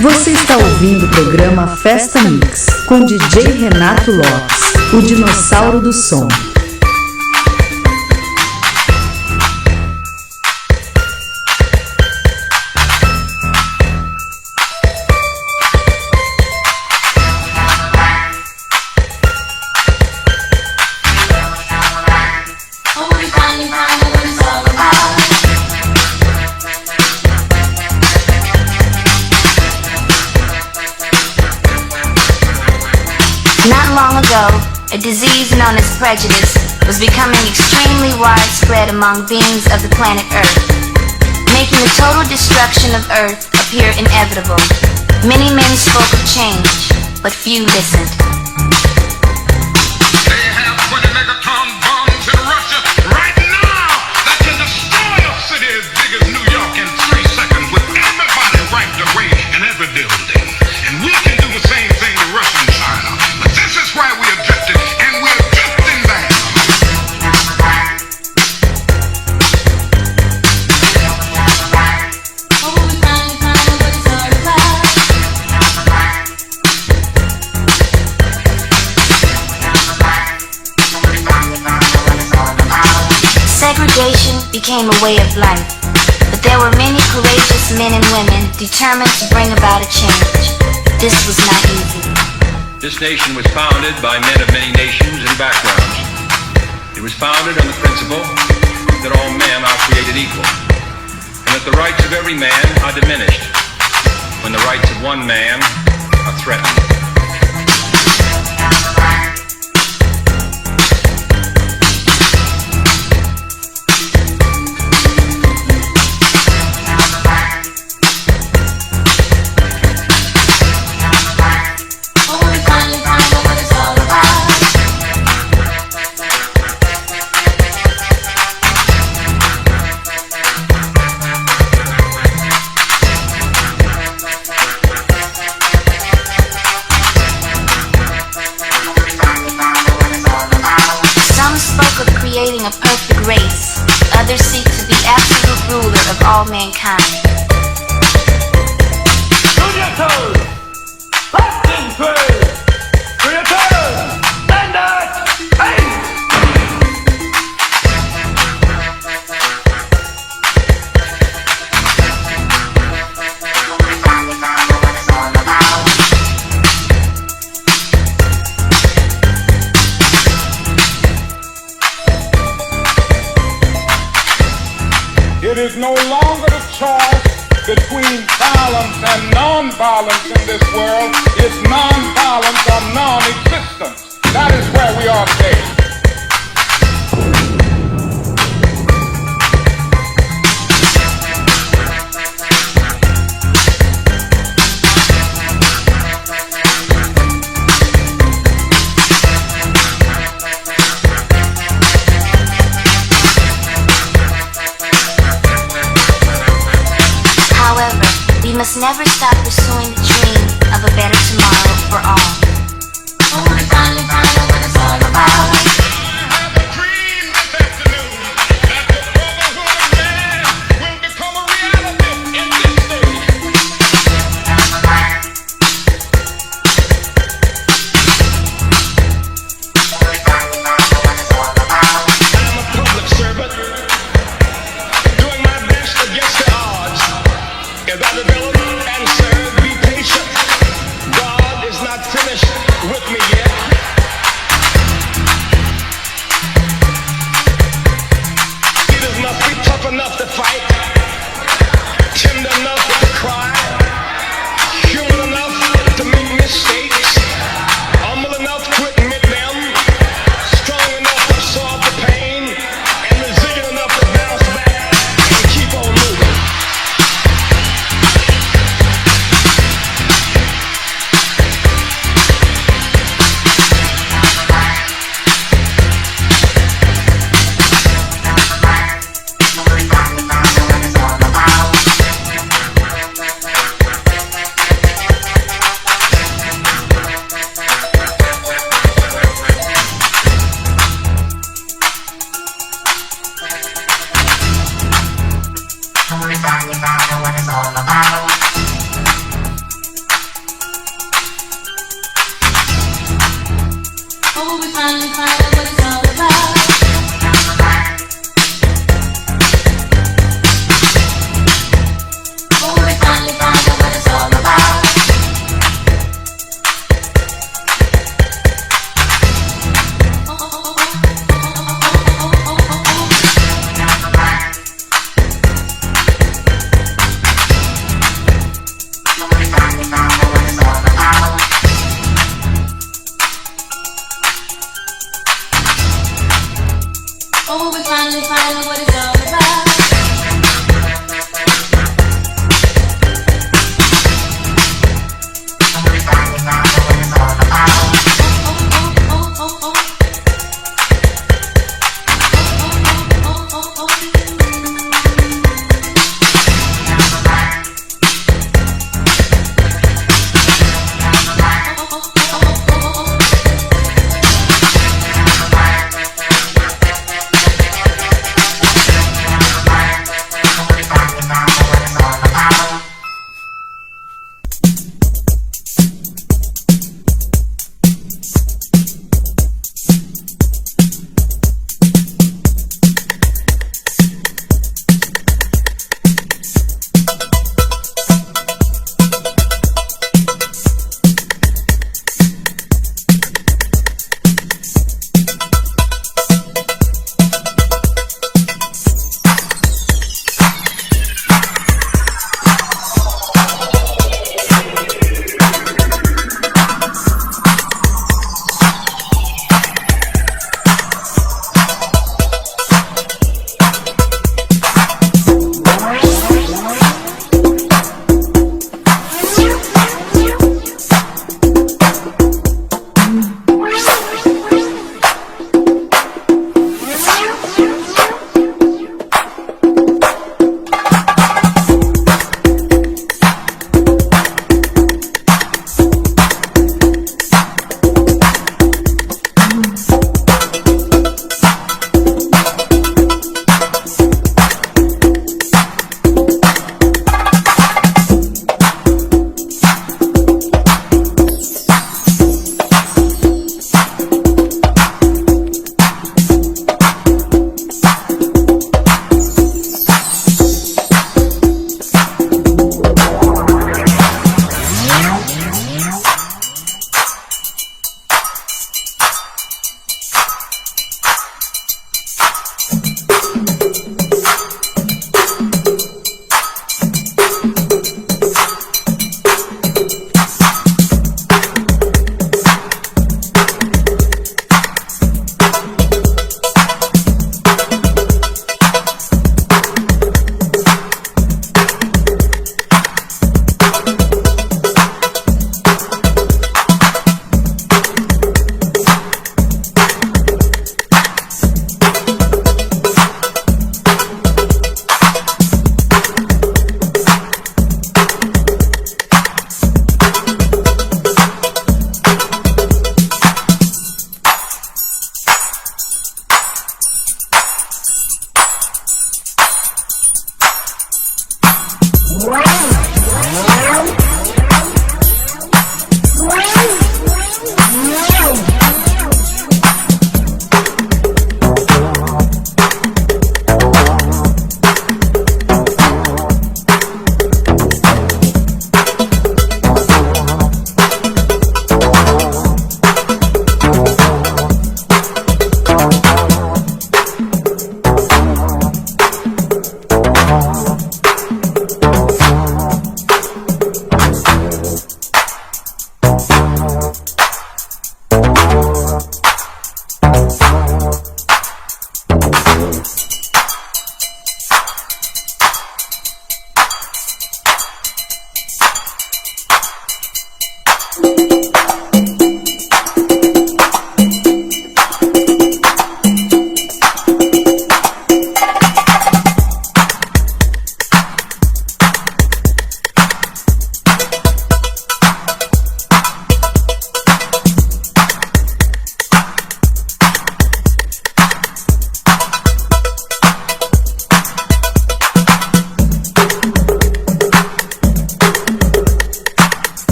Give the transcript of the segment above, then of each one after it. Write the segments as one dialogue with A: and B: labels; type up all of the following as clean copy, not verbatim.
A: Você está ouvindo o programa Festa Mix, com DJ Renato Lopes, o dinossauro do som.
B: A disease known as prejudice was becoming extremely widespread among beings of the planet Earth, making the total destruction of Earth appear inevitable. Many men spoke of change, but few listened.
C: They have 20 megaton bombs in Russia right now that can destroy a city as big as New York in 3 seconds with everybody wiped away in every building. And we can do the same thing to Russia and China. But this is why we are drifting, and we're drifting back.
B: Segregation became a way of life, but there were many courageous men and women determined to bring about a change. This was not easy.
D: This nation was founded by men of many nations and backgrounds. It was founded on the principle that all men are created equal, and that the rights of every man are diminished when the rights of one man are threatened.
B: Creating a perfect race, others seek to be absolute ruler of all mankind.
E: To your toes, left and twist, to your toes, stand up, hey!
C: It is no longer the choice between violence and non-violence in this world. It's non-violence or non-existence. That is where we are today.
B: We must never stop pursuing the dream of a better tomorrow for all. When we finally find out what it's all about.
C: I have a dream this afternoon that the brotherhood of man will become a reality in this state. I'm a public servant, doing my best against the odds. As I develop and serve, be patient. God is not finished with me yet. Leaders must be tough enough to fight, tender enough to cry, human enough to make mistakes, humble enough to admit them, strong enough to absorb the pain, and resilient enough to bounce back and keep on moving.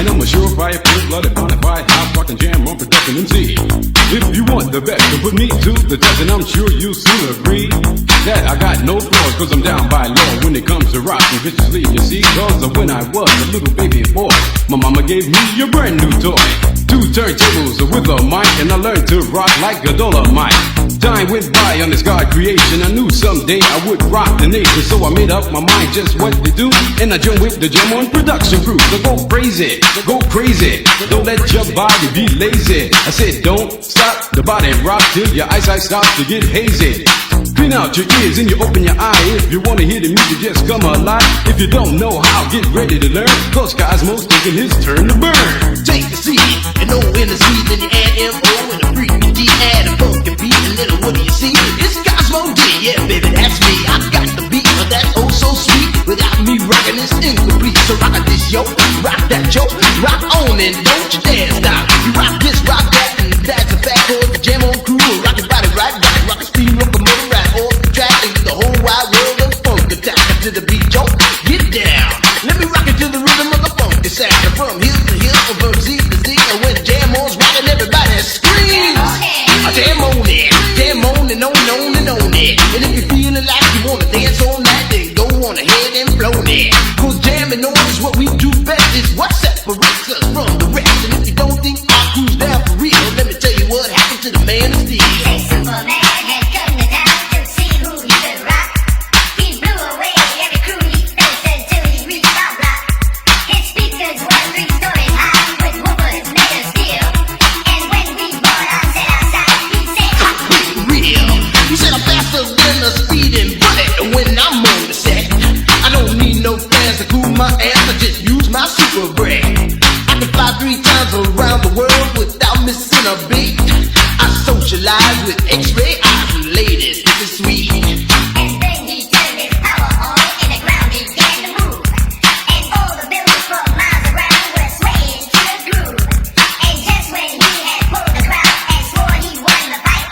F: And I'm a surefire, full-blooded, bonafide, house, fucking jam on production MC. If you want the best, then put me to the test, and I'm sure you'll soon agree that I got no flaws, cause I'm down by law when it comes to rocking viciously. You see, cause of when I was a little baby boy, my mama gave me a brand new toy. 2 turntables with a mic, and I learned to rock like a Dolomite. Time went by on this God creation. I knew someday I would rock the nation, so I made up my mind just what to do, and I joined with the Jam On production crew. So go crazy, go crazy, don't let your body be lazy. I said don't stop the body rock till your eyesight starts to get hazy. Clean out your ears and you open your eye. If you wanna hear the music, just come alive. If you don't know how, get ready to learn, cause Cosmo's taking his turn to burn.
G: Take the C and O in the C, then you add M-O and a freaky D, add a funky beat, and little what do you see? It's Cosmo D, yeah baby, that's me. I got the beat, but that's oh so sweet. Without me rocking, it's incomplete. So rock this yo, rock that yo, rock on and don't you dare stop. You rock this, rock that, and that's a fact. Cause the Jam On crew will rock your body right, rock a steam locomotive right off the track, and the whole wide world of funk attack to the beat, yo. Get down, let me rock it to the rhythm of the funky sound. From hill to hill, from Z to Z, and when Jam On's rocking, everybody screams. Jam on it, jam on and on and on and on it. And if you're feeling like you wanna dance all night, then go on ahead and blow it. Cause jamming on is what we do best. It's what separates us from the rest. And if you don't think our crew's down for real, let me tell you what happened to the man of steel.
B: Hey, Superman had come to town to see who he could rock. He blew away every crew he faced until he reached our block. His speakers were 3-story high with woofers made of steel. And when we brought our set outside, he said,
G: Real. You said I'm faster than a speeding bullet when I'm on the set. I don't need no fans to cool my ass, I just use my super breath. I can fly 3 times around the world without missing a beat. I socialize with X-ray eyes and ladies, this is sweet.
B: and then he turned his power on and the ground began to move. And all the buildings for miles around were swaying to the groove. And just when he had pulled the crowd and swore he won the fight,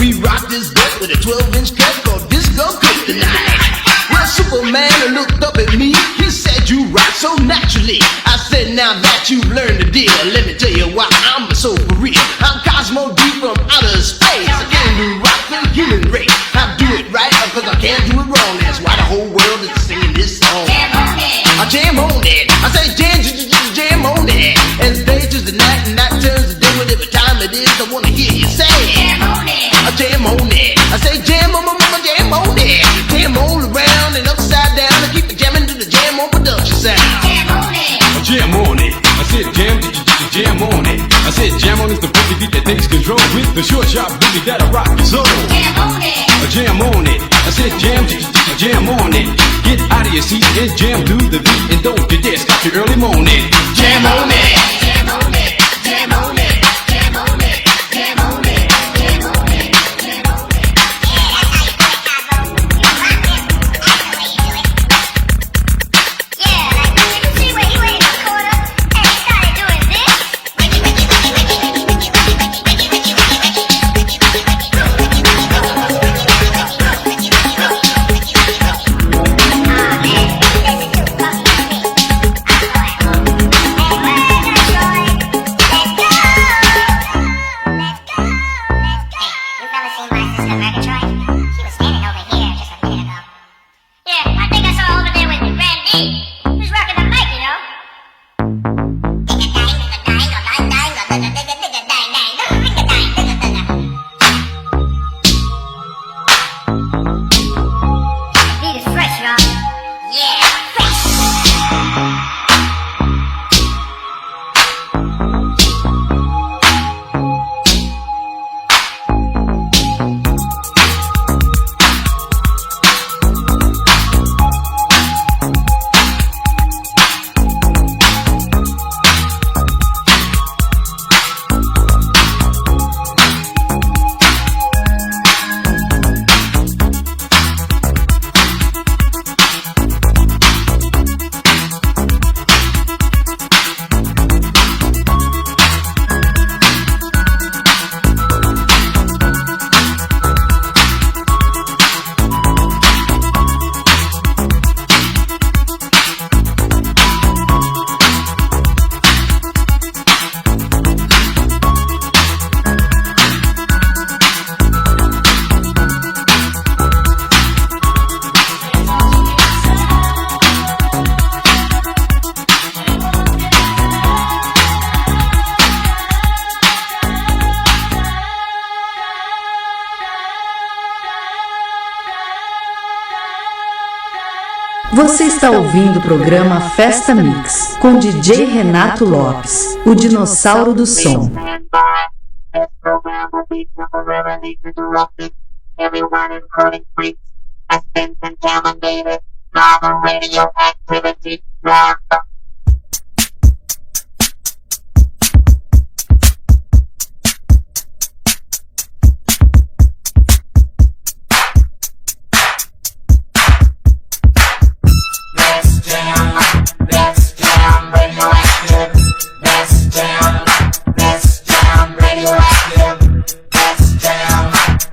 G: We rocked this boat with a 12-inch cut called Disco Kryptonite. Well, Superman looked up at me, he said you rock so naturally. I said now that you've learned the deal, let me tell you why I'm so for real. I'm Cosmo D from outer space. I can do rock the human race. I do it right cause I can't do it wrong. That's why the whole world is singing this song.
B: jam on it.
G: I jam on it. I say jam on it. As day turns to night and night turns to day, whatever time it is, I wanna hear you say
B: Jam on it.
G: I jam on it. I say jam on my mama, jam on it. Jam all around and upside down. I keep it jamming to the Jam On production sound.
B: Jam on it.
F: Jam on it. I said jam on it. I said jam on is the funky beat that takes control with the short sharp boogie that'll rock your soul.
B: Jam on it.
F: Jam on it. I said jam on it. Get out of your seat and jam to the beat, and don't you dare stop your early morning. Jam on it.
B: Jam on it. Jam on it. Jam on it. Jam on it. Jam on it. Jam on it. Yeah, like you can see where he went in the corner and he started doing this. Listen to
A: Você está ouvindo o programa Festa Mix, com DJ Renato Lopes, o dinossauro do som.
H: Everyone including freaks has been contaminated by the radioactivity drug. Let's jam, radioactive. Let's jam radioactive.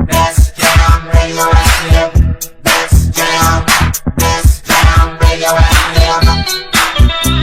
H: Let's jam radioactive. Let's jam radioactive.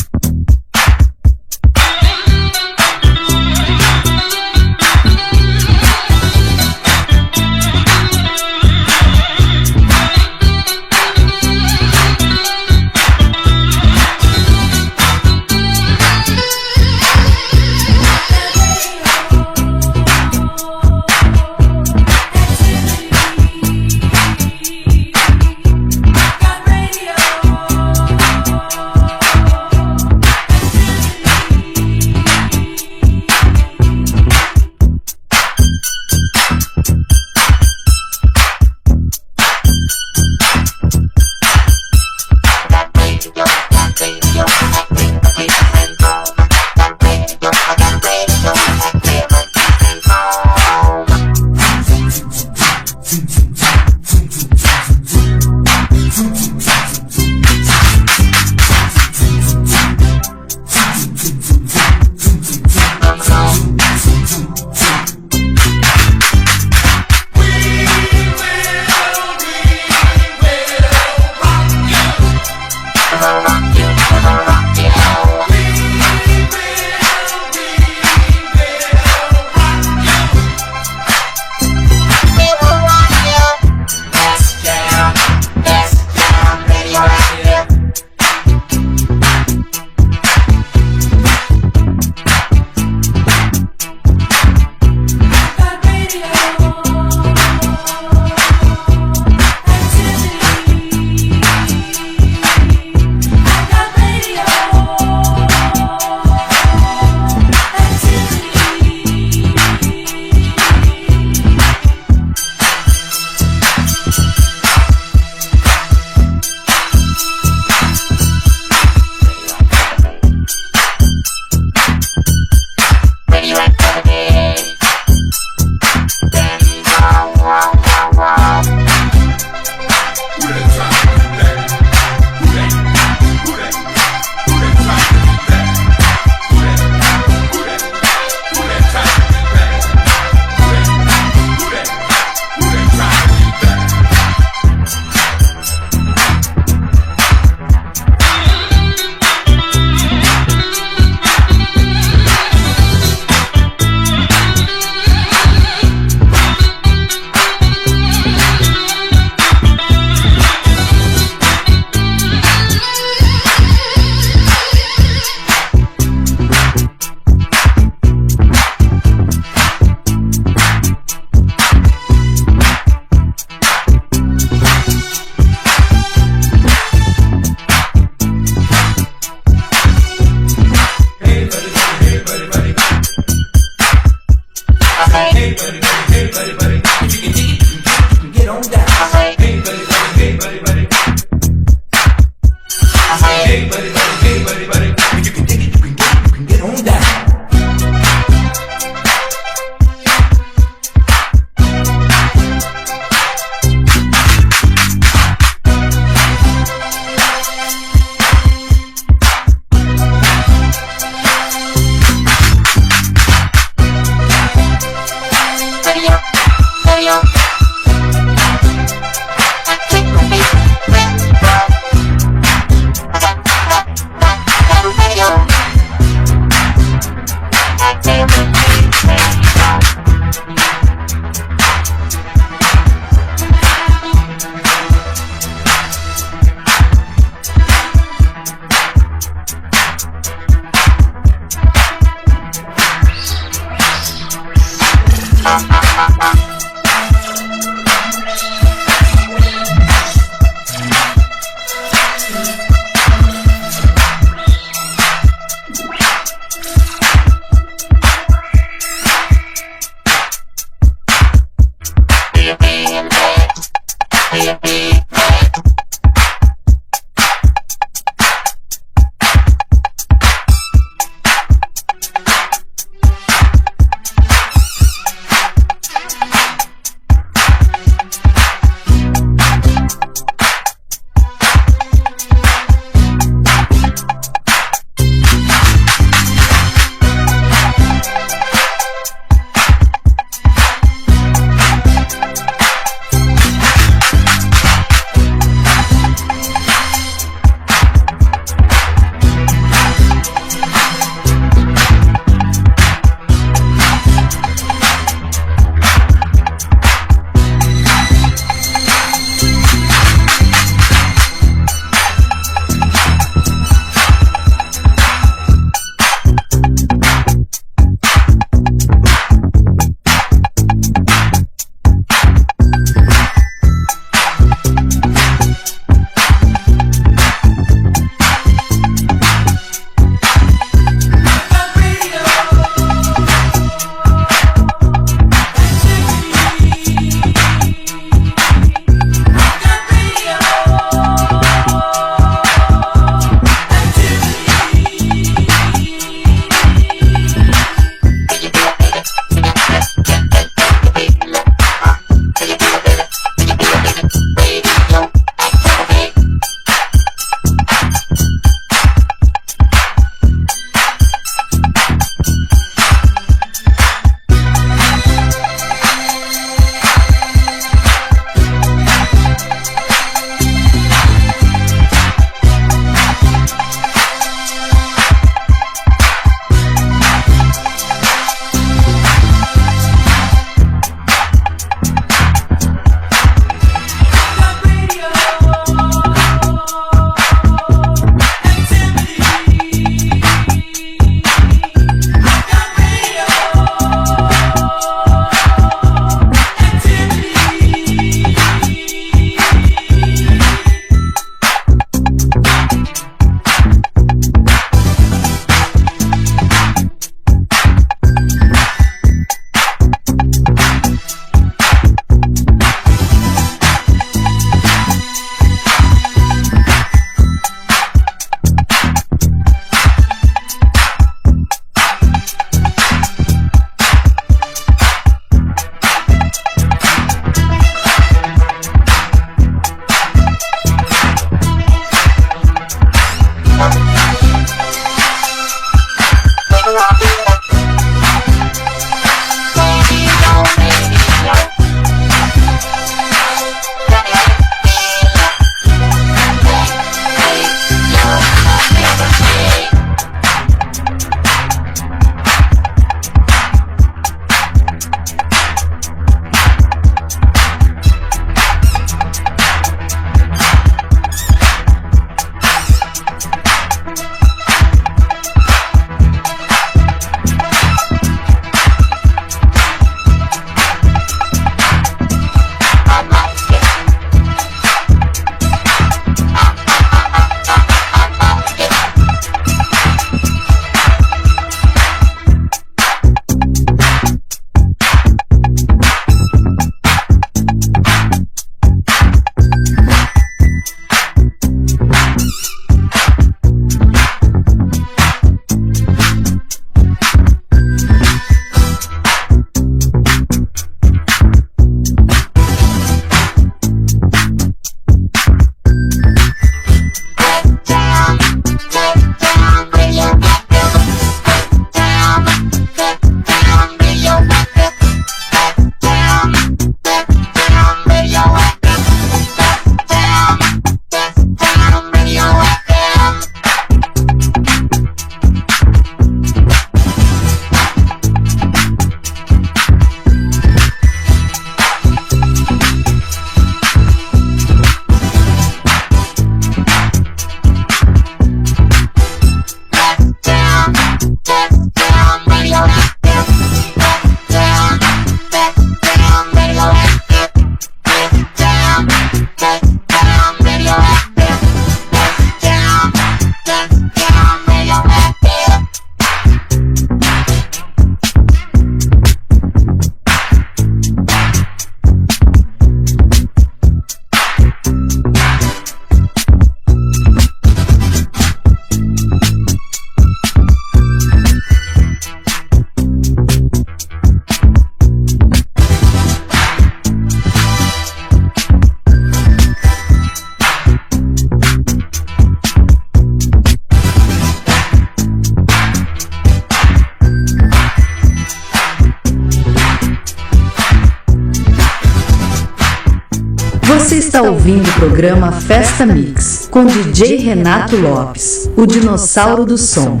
A: Você está ouvindo o programa Festa Mix, com DJ Renato Lopes, o dinossauro do som.